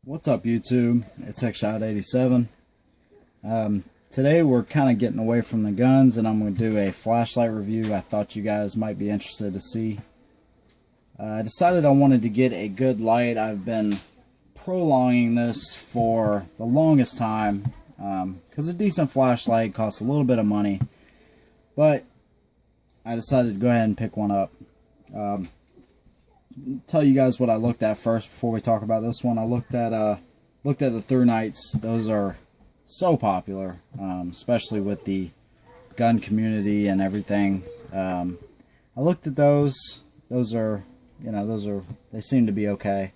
What's up, YouTube? It's Shot87. Today we're kind of getting away from the guns, and I'm going to do a flashlight review I thought you guys might be interested to see. I decided I wanted to get a good light. I've been prolonging this for the longest time because a decent flashlight costs a little bit of money, but I decided to go ahead and pick one up. Tell you guys what I looked at first before we talk about this one. I looked at the through nights. Those are so popular, especially with the gun community and everything. I looked at those. Those are, they seem to be okay.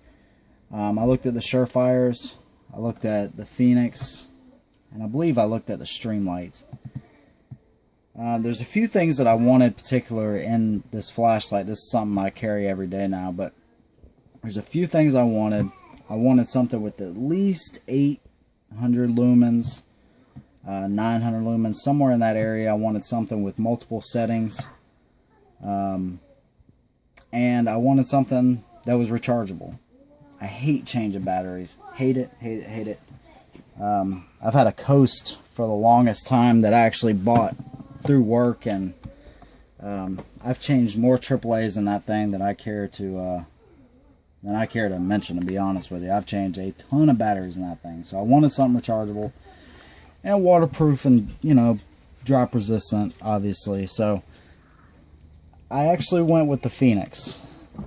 I looked at the Surefires. I looked at the Fenix, and I believe I looked at the Streamlights. There's a few things that I wanted particular in this flashlight. This is something I carry every day now, but there's a few things I wanted. I wanted something with at least 800 lumens, 900 lumens, somewhere in that area. I wanted something with multiple settings, and I wanted something that was rechargeable. I hate changing batteries. Hate it, hate it, hate it. I've had a Coast for the longest time that I actually bought through work, and I've changed more AAAs in that thing than I care to mention, to be honest with you. I've changed a ton of batteries in that thing, so I wanted something rechargeable and waterproof and, drop resistant, obviously. So I actually went with the Fenix.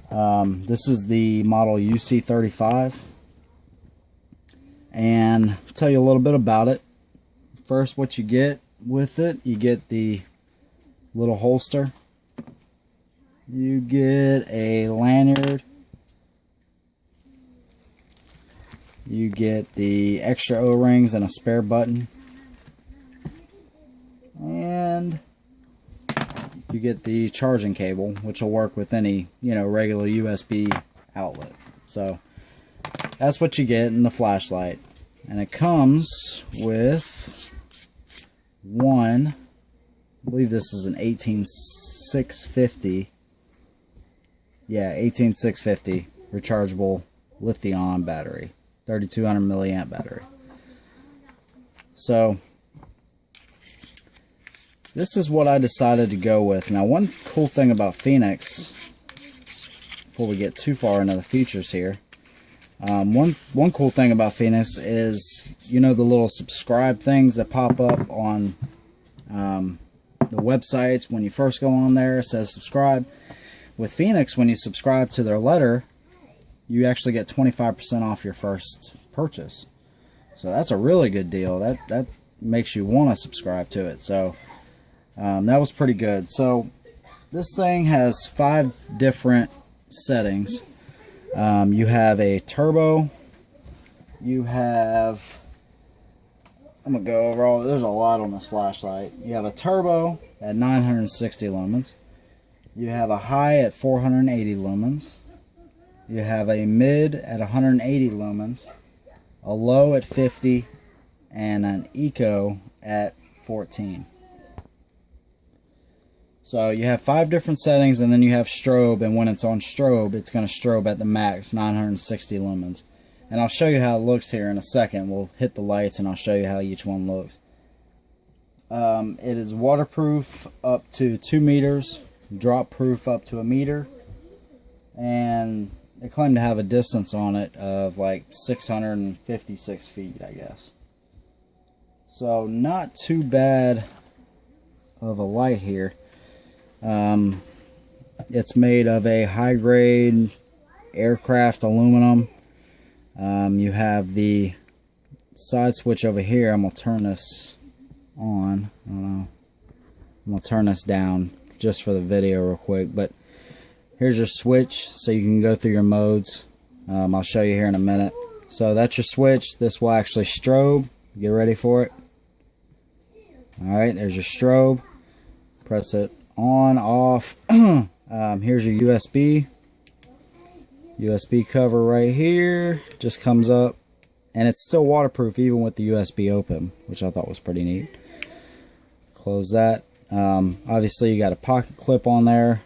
This is the model UC35, and I'll tell you a little bit about it. First, what you get with it, you get the little holster, you get a lanyard, you get the extra O-rings and a spare button, and you get the charging cable, which will work with any regular USB outlet. So that's what you get in the flashlight, and it comes with one, I believe this is an 18650. Yeah, 18650 rechargeable lithium battery, 3200 milliamp battery. So this is what I decided to go with. Now, one cool thing about Fenix, before we get too far into the features here, one cool thing about Fenix is, the little subscribe things that pop up on the websites when you first go on there. It says subscribe. With Fenix, when you subscribe to their letter, you actually get 25% off your first purchase. So that's a really good deal. That makes you want to subscribe to it. So that was pretty good. So this thing has 5 different settings. You have a turbo. You have, I'm going to go over all, there's a lot on this flashlight. You have a turbo at 960 lumens. You have a high at 480 lumens. You have a mid at 180 lumens, a low at 50, and an eco at 14. So you have 5 different settings, and then you have strobe, and when it's on strobe, it's going to strobe at the max, 960 lumens. And I'll show you how it looks here in a second. We'll hit the lights, and I'll show you how each one looks. It is waterproof up to 2 meters, drop proof up to 1 meter, and they claim to have a distance on it of like 656 feet, I guess. So not too bad of a light here. It's made of a high-grade aircraft aluminum. You have the side switch over here. I'm going to turn this on. I don't know. I'm going to turn this down just for the video real quick. But here's your switch so you can go through your modes. I'll show you here in a minute. So that's your switch. This will actually strobe. Get ready for it. Alright, there's your strobe. Press it on, off. Here's your USB cover right here. Just comes up, and it's still waterproof even with the USB open, which I thought was pretty neat. Close that. Obviously you got a pocket clip on there,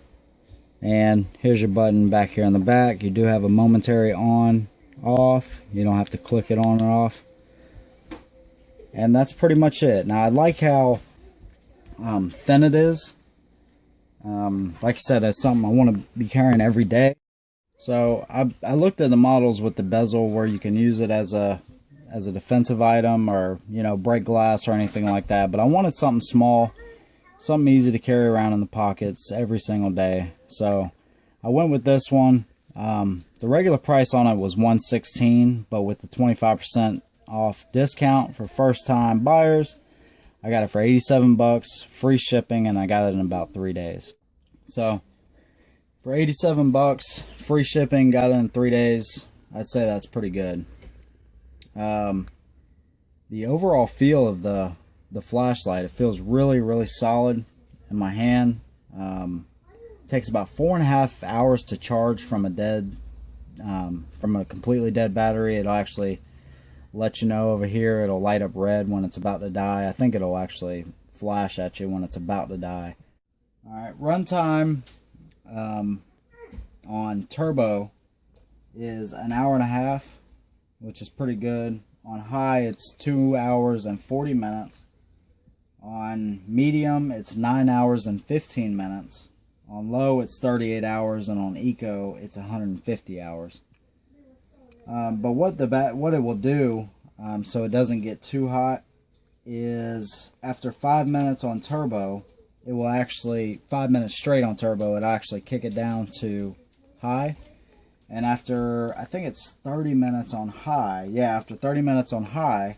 and here's your button back here in the back. You do have a momentary on off. You don't have to click it on and off. And that's pretty much it. Now, I like how thin it is. Like I said, that's something I want to be carrying every day. So I looked at the models with the bezel where you can use it as a defensive item, or, you know, break glass or anything like that. But I wanted something small, something easy to carry around in the pockets every single day. So I went with this one. The regular price on it was $116, but with the 25% off discount for first time buyers, I got it for 87 bucks, free shipping, and I got it in about 3 days. So for 87 bucks, free shipping, got it in 3 days. I'd say that's pretty good. The overall feel of the flashlight, it feels really, really solid in my hand. It takes about 4.5 hours to charge from a completely dead battery. It'll actually let you know over here. It'll light up red when it's about to die. I think it'll actually flash at you when it's about to die. Alright, runtime on turbo is 1.5 hours, which is pretty good. On high, it's 2 hours and 40 minutes. On medium, it's 9 hours and 15 minutes. On low, it's 38 hours, and on eco, it's 150 hours. But what it will do, so it doesn't get too hot, is after 5 minutes on turbo, it will actually, 5 minutes straight on turbo, it'll actually kick it down to high. And after, I think it's 30 minutes on high, yeah, after 30 minutes on high,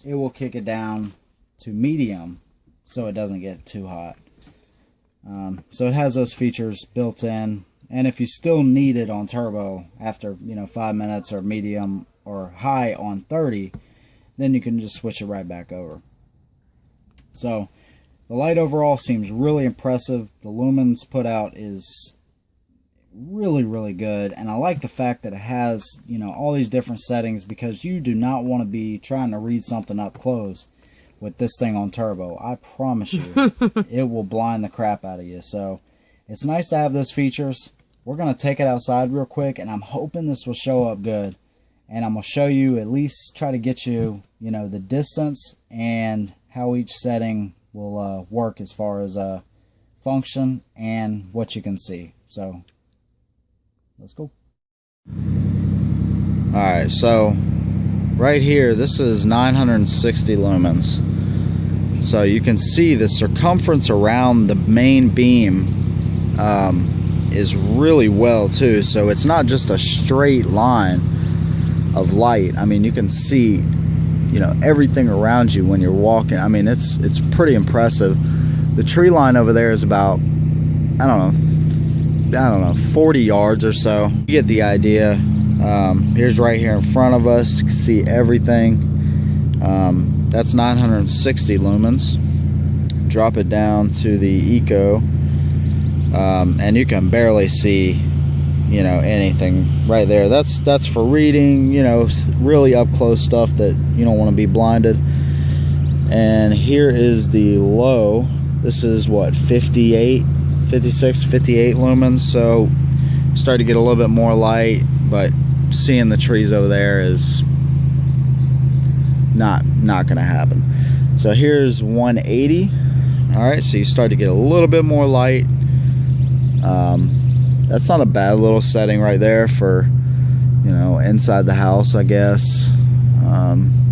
it will kick it down to medium, so it doesn't get too hot. So it has those features built in, and if you still need it on turbo after, you know, 5 minutes or medium or high on 30, then you can just switch it right back over. So the light overall seems really impressive. The lumens put out is really, really good, and I like the fact that it has, you know, all these different settings, because you do not want to be trying to read something up close with this thing on turbo. I promise you, it will blind the crap out of you. So it's nice to have those features. We're going to take it outside real quick, and I'm hoping this will show up good. And I'm going to show you, at least try to get you, you know, the distance and how each setting will work as far as function and what you can see. So let's go. Alright, so right here, this is 960 lumens. So you can see the circumference around the main beam is really well too. So it's not just a straight line of light. I mean, you can see, you know, everything around you when you're walking. I mean, it's pretty impressive. The tree line over there is about, I don't know, 40 yards or so. You get the idea. Here's right here in front of us. You can see everything. That's 960 lumens. Drop it down to the eco, and you can barely see, you know, anything right there. That's for reading, you know, really up close stuff that you don't want to be blinded. And here is the low. This is what, 56, 58 lumens. So start to get a little bit more light, but seeing the trees over there is not gonna happen. So here's 180. All right, so you start to get a little bit more light. That's not a bad little setting right there for, you know, inside the house, I guess,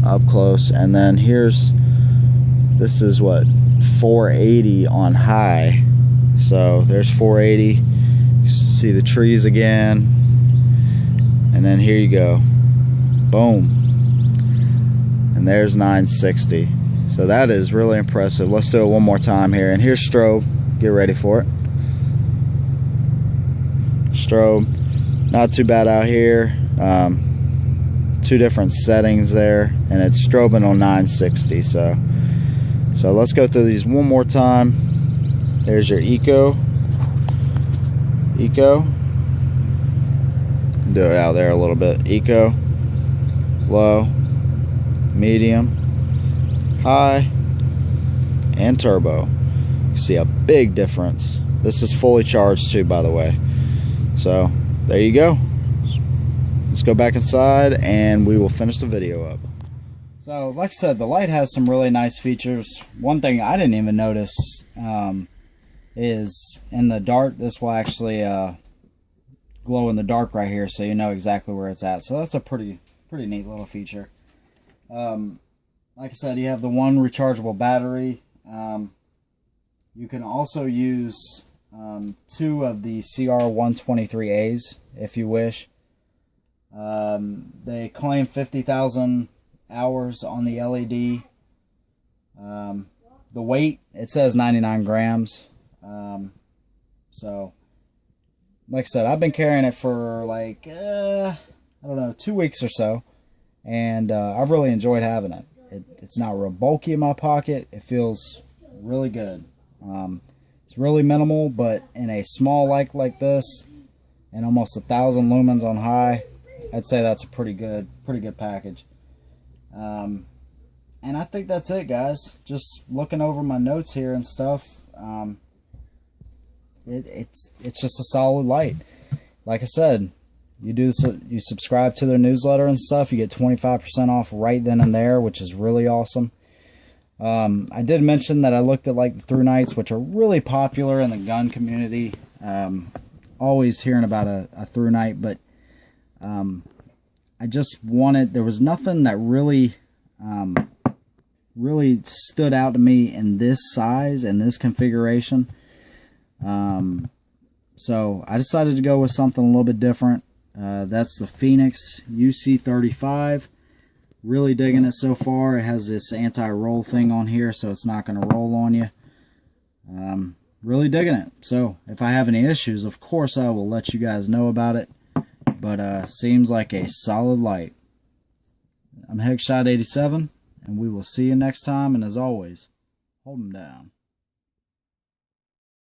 up close. And then this is what, 480 on high. So there's 480. You see the trees again, and then here you go, boom, and there's 960. So that is really impressive. Let's do it one more time here. And here's strobe. Get ready for it. Strobe, not too bad out here. 2 different settings there, and it's strobing on 960. So let's go through these one more time. There's your eco. Do it out there a little bit. Eco, low, medium, high, and turbo. You see a big difference. This is fully charged too, by the way. So there you go. let's go back inside and we will finish the video up. So, like I said, the light has some really nice features. One thing I didn't even notice is in the dark, this will actually glow in the dark right here, so you know exactly where it's at. So that's a pretty neat little feature. Like I said, you have the one rechargeable battery. You can also use 2 of the CR123As if you wish. They claim 50,000 hours on the LED. The weight, it says 99 grams. So, like I said, I've been carrying it for like, I don't know, 2 weeks or so. And I've really enjoyed having it. It's not real bulky in my pocket. It feels really good. It's really minimal, but in a small light like this, and almost 1,000 lumens on high, I'd say that's a pretty good package. And I think that's it, guys. Just looking over my notes here and stuff. It's just a solid light. Like I said, you subscribe to their newsletter and stuff, you get 25% off right then and there, which is really awesome. I did mention that I looked at like the through nights, which are really popular in the gun community. Always hearing about a through night, but I just wanted, there was nothing that really stood out to me in this size and this configuration. So I decided to go with something a little bit different. That's the Fenix UC35. Really digging it so far. It has this anti-roll thing on here, so it's not going to roll on you. Really digging it. So if I have any issues, of course I will let you guys know about it. But seems like a solid light. I'm Headshot87, and we will see you next time. And as always, hold them down.